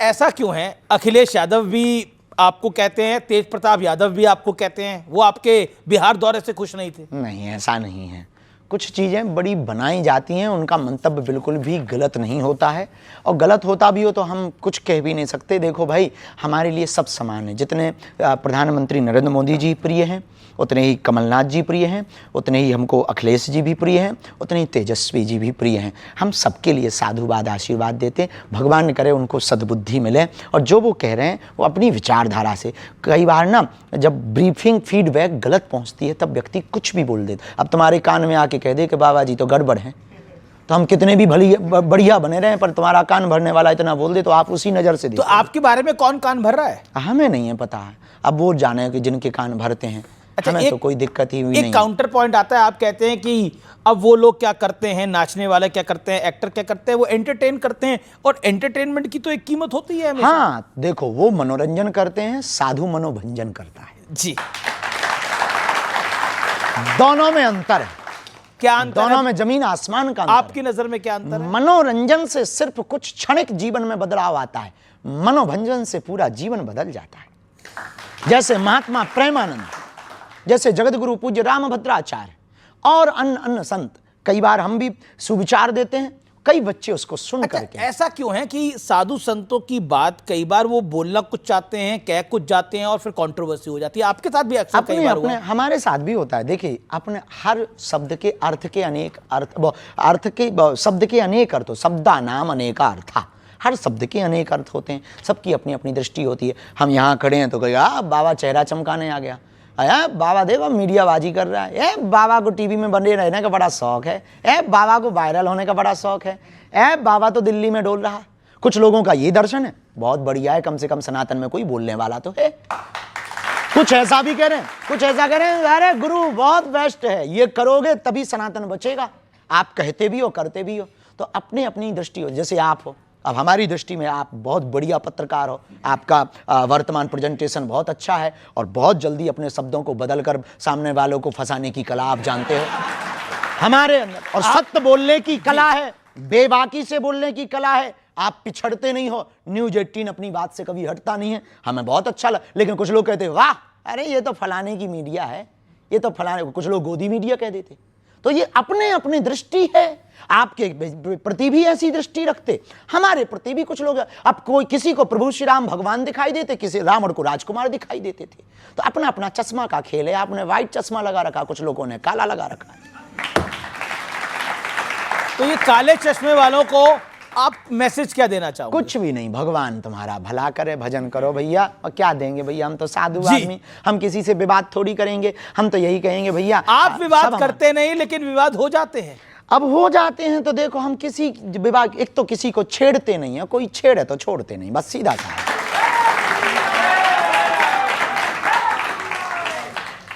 ऐसा क्यों है? अखिलेश यादव भी आपको कहते हैं, तेज प्रताप यादव भी आपको कहते हैं, वो आपके बिहार दौरे से खुश नहीं थे। नहीं, ऐसा नहीं है। कुछ चीज़ें बड़ी बनाई जाती हैं, उनका मंतव्य बिल्कुल भी गलत नहीं होता है, और गलत होता भी हो तो हम कुछ कह भी नहीं सकते। देखो भाई, हमारे लिए सब समान है। जितने प्रधानमंत्री नरेंद्र मोदी जी प्रिय हैं, उतने ही कमलनाथ जी प्रिय हैं, उतने ही हमको अखिलेश जी भी प्रिय हैं, उतने ही तेजस्वी जी भी प्रिय हैं। हम सबके लिए साधुवाद आशीर्वाद देते हैं। भगवान करे उनको सद्बुद्धि मिले, और जो वो कह रहे हैं वो अपनी विचारधारा से। कई बार ना जब ब्रीफिंग फीडबैक गलत पहुंचती है तब व्यक्ति कुछ भी बोल देता। अब तुम्हारे कान में आके कह दे कि बाबा जी तो गड़बड़ हैं, तो हम कितने भी बढ़िया बने रहे, पर तुम्हारा कान भरने वाला इतना बोल दे तो आप उसी नज़र से तो आपके बारे में कौन कान भर रहा है? हमें नहीं है पता है। अब वो जाने कि जिनके कान भरते हैं। अच्छा, हमें तो कोई दिक्कत ही हुई नहीं। एक काउंटर पॉइंट आता है, आप कहते हैं कि अब वो लोग क्या करते हैं, नाचने वाले क्या करते हैं, एक्टर क्या करते हैं, वो एंटरटेन करते हैं, और एंटरटेनमेंट की तो एक कीमत होती है हमेशा। हाँ, देखो, वो मनोरंजन करते हैं, साधु मनोभंजन करता है जी। दोनों में अंतर है। क्या अंतर दोनों है? में जमीन आसमान का अंतर आपकी नजर में क्या अंतर है? मनोरंजन से सिर्फ कुछ क्षणिक जीवन में बदलाव आता है, मनोभंजन से पूरा जीवन बदल जाता है। जैसे महात्मा प्रेमानंद, जैसे जगतगुरु पूज्य रामभद्राचार्य और अन्य संत, कई बार हम भी सुविचार देते हैं, कई बच्चे उसको सुन करके। ऐसा क्यों है कि साधु संतों की बात कई बार वो बोलना कुछ चाहते हैं, कह कुछ जाते हैं, और फिर कंट्रोवर्सी हो जाती है? आपके साथ भी अक्सर कई बार हुआ है। हमारे साथ भी होता है। देखिए, अपने हर शब्द के अर्थ के अनेक शब्द के अनेक अर्थ, शब्दा नाम अनेका अर्था। हर शब्द के अनेक अर्थ होते हैं, सबकी अपनी अपनी दृष्टि होती है। हम यहाँ खड़े हैं तो कहेगा बाबा चेहरा चमकाने आ गया, बाबा देवा मीडियाबाजी कर रहा है, बाबा को टीवी में बने रहने का बड़ा शौक है, बाबा को वायरल होने का बड़ा शौक है, बाबा तो दिल्ली में डोल रहा। कुछ लोगों का ये दर्शन है, बहुत बढ़िया है, कम से कम सनातन में कोई बोलने वाला तो है। कुछ ऐसा भी कह रहे हैं, कुछ ऐसा कह रहे हैं, अरे गुरु बहुत बेस्ट है, ये करोगे तभी सनातन बचेगा। आप कहते भी हो, करते भी हो, तो अपनी अपनी दृष्टि हो। जैसे आप हो, अब हमारी दृष्टि में आप बहुत बढ़िया पत्रकार हो, आपका वर्तमान प्रेजेंटेशन बहुत अच्छा है, और बहुत जल्दी अपने शब्दों को बदलकर सामने वालों को फंसाने की कला आप जानते हो। हमारे अंदर और सत्य बोलने की कला है, बेबाकी से बोलने की कला है। आप पिछड़ते नहीं हो। न्यूज 18 अपनी बात से कभी हटता नहीं है, हमें बहुत अच्छा लगा। लेकिन कुछ लोग कहते वाह, अरे ये तो फलाने की मीडिया है, ये तो फलाने, कुछ लोग गोदी मीडिया कह देते। तो ये अपने अपनी दृष्टि है। आपके प्रति भी ऐसी दृष्टि रखते, हमारे प्रति भी कुछ लोग। अब कोई किसी को प्रभु श्री राम भगवान दिखाई देते, किसी रावण को राजकुमार दिखाई देते थे। तो अपना अपना चश्मा का खेल है। आपने व्हाइट चश्मा लगा रखा, कुछ लोगों ने काला लगा रखा। तो ये काले चश्मे वालों को आप मैसेज क्या देना चाहोगे? कुछ भी नहीं, भगवान तुम्हारा भला करे, भजन करो भैया। और क्या देंगे भैया, हम तो साधु आदमी, हम किसी से विवाद थोड़ी करेंगे। हम तो यही कहेंगे भैया, आप विवाद करते नहीं, लेकिन विवाद हो जाते हैं। अब हो जाते हैं तो देखो, हम किसी विवाद, एक तो किसी को छेड़ते नहीं है, कोई छेड़े तो छोड़ते नहीं, बस सीधा सा।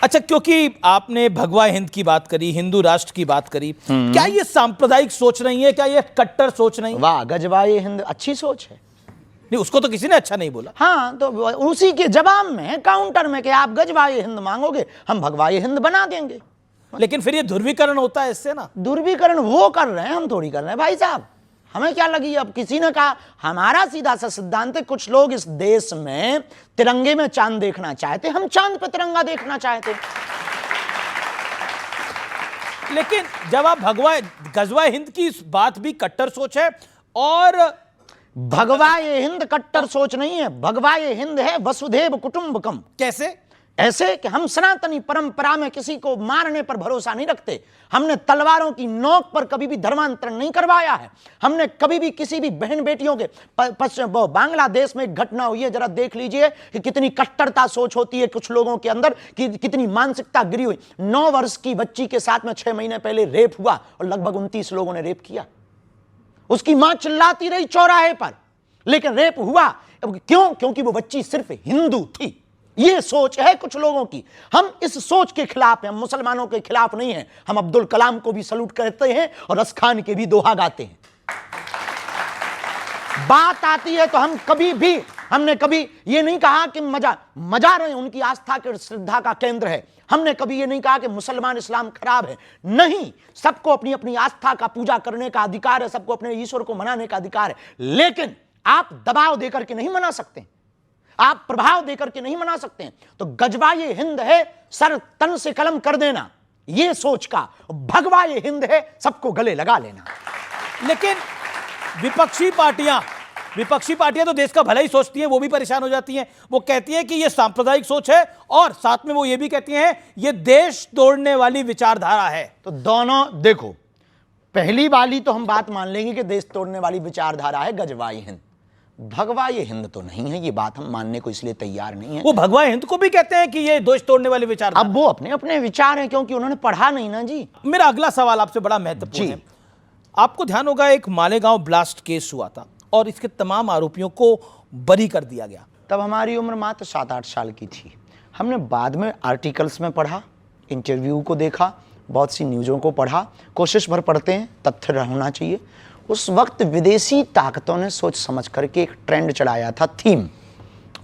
अच्छा, क्योंकि आपने भगवा हिंद की बात करी, हिंदू राष्ट्र की बात करी, क्या ये सांप्रदायिक सोच नहीं है? क्या ये कट्टर सोच नहीं? वाह, गजवाए हिंद अच्छी सोच है। नहीं, उसको तो किसी ने अच्छा नहीं बोला। हाँ, तो उसी के जवाब में, काउंटर में, कि आप गजवाए हिंद मांगोगे, हम भगवाए हिंद बना देंगे। लेकिन फिर ये ध्रुवीकरण होता है इससे ना। ध्रुवीकरण वो कर रहे हैं, हम थोड़ी कर रहे हैं भाई साहब। हमें क्या लगी? अब किसी ने कहा, हमारा सीधा सा सिद्धांत है, कुछ लोग इस देश में तिरंगे में चांद देखना चाहते, हम चांद पे तिरंगा देखना चाहते। लेकिन जब आप गजवा हिंद की बात भी कट्टर सोच है, और भगवा ये हिंद कट्टर सोच नहीं है। भगवा ये हिंद है वसुधैव कुटुंबकम। कैसे? ऐसे कि हम सनातनी परंपरा में किसी को मारने पर भरोसा नहीं रखते। हमने तलवारों की नोक पर कभी भी धर्मांतरण नहीं करवाया है। हमने कभी भी किसी भी बहन बेटियों के बांग्लादेश में एक घटना हुई है, जरा देख लीजिए कि कितनी कट्टरता सोच होती है कुछ लोगों के अंदर, कि कितनी मानसिकता गिरी हुई। 9 वर्ष की बच्ची के साथ में 6 महीने पहले रेप हुआ, और लगभग 29 लोगों ने रेप किया। उसकी मां चिल्लाती रही चौराहे पर, लेकिन रेप हुआ। क्यों? क्योंकि वो बच्ची सिर्फ हिंदू थी। ये सोच है कुछ लोगों की। हम इस सोच के खिलाफ हैं, हम मुसलमानों के खिलाफ नहीं हैं। हम अब्दुल कलाम को भी सलूट करते हैं और रस खान के भी दोहा गाते हैं। बात आती है तो हमने कभी ये नहीं कहा कि मजा रहे, उनकी आस्था के श्रद्धा का केंद्र है। हमने कभी ये नहीं कहा कि मुसलमान इस्लाम खराब है। नहीं, सबको अपनी अपनी आस्था का पूजा करने का अधिकार है, सबको अपने ईश्वर को मनाने का अधिकार है। लेकिन आप दबाव देकर के नहीं मना सकते, आप प्रभाव देकर के नहीं मना सकते। तो गजवा ये हिंद है, सर तन से कलम कर देना, ये सोच का। भगवा ये हिंद है, सबको गले लगा लेना। लेकिन विपक्षी पार्टियां तो देश का भला ही सोचती हैं, वो भी परेशान हो जाती हैं। वो कहती हैं कि ये सांप्रदायिक सोच है, और साथ में वो ये भी कहती हैं ये देश तोड़ने वाली विचारधारा है। तो दोनों देखो, पहली वाली तो हम बात मान लेंगे कि देश तोड़ने वाली विचारधारा है गजवा ये हिंद। भगवा ये हिंद तो नहीं है, ये बात हम मानने को इसलिए तैयार नहीं है। वो भगवा हिंद को भी कहते हैं कि ये देश तोड़ने वाली विचारधारा। अब वो अपने अपने विचार हैं, क्योंकि उन्होंने पढ़ा नहीं ना जी। मेरा अगला सवाल आपसे बड़ा महत्वपूर्ण है। आपको ध्यान होगा एक मालेगांव ब्लास्ट केस हुआ था और इसके तमाम आरोपियों को बरी कर दिया गया। तब हमारी उम्र मात्र 7-8 साल की थी। हमने बाद में आर्टिकल्स में पढ़ा, इंटरव्यू को देखा, बहुत सी न्यूज़ों को पढ़ा, कोशिश भर पढ़ते हैं, तथ्य रहना चाहिए। उस वक्त विदेशी ताकतों ने सोच समझ करके एक ट्रेंड चलाया था, थीम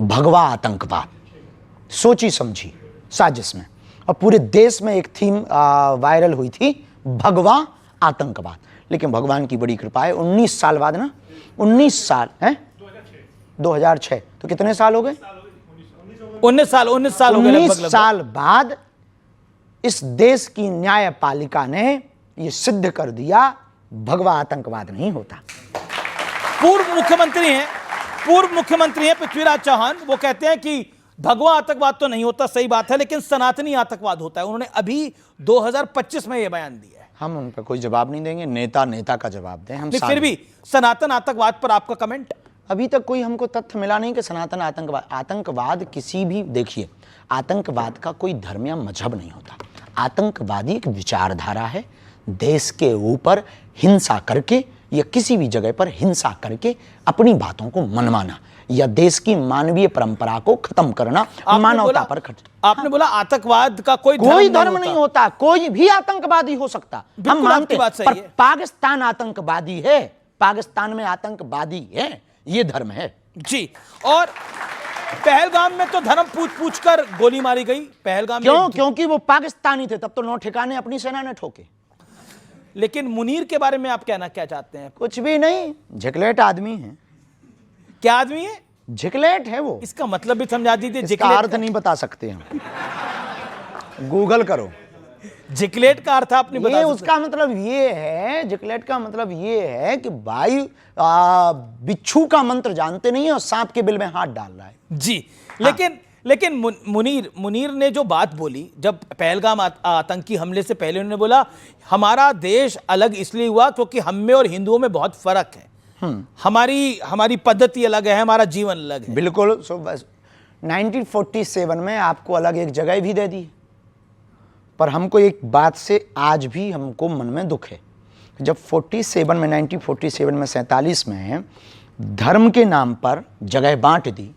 भगवा आतंकवाद, सोची समझी साजिश में, और पूरे देश में एक थीम वायरल हुई थी, भगवा आतंकवाद। लेकिन भगवान की बड़ी कृपा है, 19 साल बाद ना, 19 साल है, 2006, तो कितने साल हो गए? 19 साल हो गए। 19 साल बाद इस देश की न्यायपालिका ने यह सिद्ध कर दिया भगवा आतंकवाद नहीं होता। पूर्व मुख्यमंत्री हैं पृथ्वीराज चौहान, वो कहते हैं कि भगवा आतंकवाद तो नहीं होता, सही बात है, लेकिन सनातनी आतंकवाद होता है। उन्होंने अभी 2025 में यह बयान दिया है। हम उन पर कोई जवाब नहीं देंगे, नेता का जवाब दें हम। फिर भी सनातन आतंकवाद पर आपका कमेंट? अभी तक कोई हमको तथ्य मिला नहीं कि सनातन आतंकवाद किसी भी, देखिए, आतंकवाद का कोई धर्म या मजहब नहीं होता। आतंकवादी एक विचारधारा है, देश के ऊपर हिंसा करके या किसी भी जगह पर हिंसा करके अपनी बातों को मनवाना या देश की मानवीय परंपरा को खत्म करना, मानवता पर आपने बोला आतंकवाद का कोई धर्म नहीं होता, कोई भी आतंकवादी हो सकता, हम मानते हैं, पर पाकिस्तान आतंकवादी है, पाकिस्तान में आतंकवादी है, ये धर्म है जी। और पहलगाम में तो धर्म पूछ कर गोली मारी गई। पहलगाम क्यों? क्योंकि वो पाकिस्तानी थे, तब तो 9 ठिकाने अपनी सेना ने ठोके। लेकिन मुनीर के बारे में आप कहना क्या चाहते हैं? कुछ भी नहीं, झिकलेट आदमी है। क्या आदमी है? झिकलेट है वो। इसका मतलब भी समझा दीजिए। इसका अर्थ नहीं बता सकते हम, गूगल करो। झिकलेट का अर्थ आपने बता सकते? उसका मतलब ये है, झिकलेट का मतलब ये है कि भाई बिच्छू का मंत्र जानते नहीं है और सांप के बिल में हाथ डाल रहा है जी। लेकिन मुनीर ने जो बात बोली, जब पहलगाम आतंकी हमले से पहले उन्होंने बोला हमारा देश अलग इसलिए हुआ क्योंकि हम में और हिंदुओं में बहुत फर्क है, हमारी पद्धति अलग है, हमारा जीवन अलग है। बिल्कुल। 1947 में आपको अलग एक जगह भी दे दी, पर हमको एक बात से आज भी हमको मन में दुख है। जब 1947 में 47 में धर्म के नाम पर जगह बांट दी,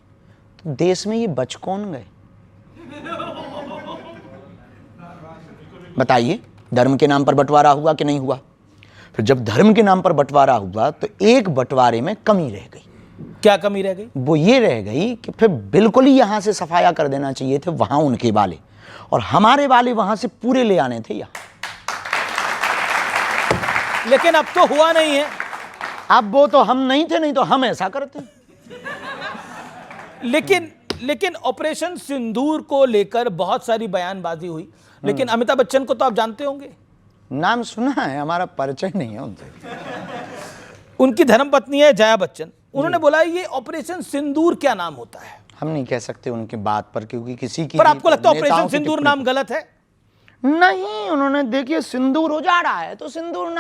तो देश में ये बच कौन गए? बताइए, धर्म के नाम पर बंटवारा हुआ कि नहीं हुआ? फिर जब धर्म के नाम पर बंटवारा हुआ तो एक बंटवारे में कमी रह गई। क्या कमी रह गई? वो ये रह गई कि फिर बिल्कुल ही यहां से सफाया कर देना चाहिए थे वहां उनके वाले, और हमारे वाले वहां से पूरे ले आने थे यहां। लेकिन अब तो हुआ नहीं है। अब वो तो हम नहीं थे, नहीं तो हम ऐसा करते। लेकिन ऑपरेशन सिंदूर को लेकर बहुत सारी बयानबाजी हुई, लेकिन अमिताभ बच्चन को तो आप जानते होंगे। नाम सुना है, हमारा परिचय नहीं है उनसे। उनकी धर्मपत्नी है जया बच्चन, उन्होंने बोला ये ऑपरेशन सिंदूर क्या नाम होता है? हम नहीं कह सकते उनकी बात पर, क्योंकि किसी की। पर आपको लगता है ऑपरेशन सिंदूर नाम गलत है? नहीं, उन्होंने देखिए सिंदूर उजाड़ा है तो सिंदूर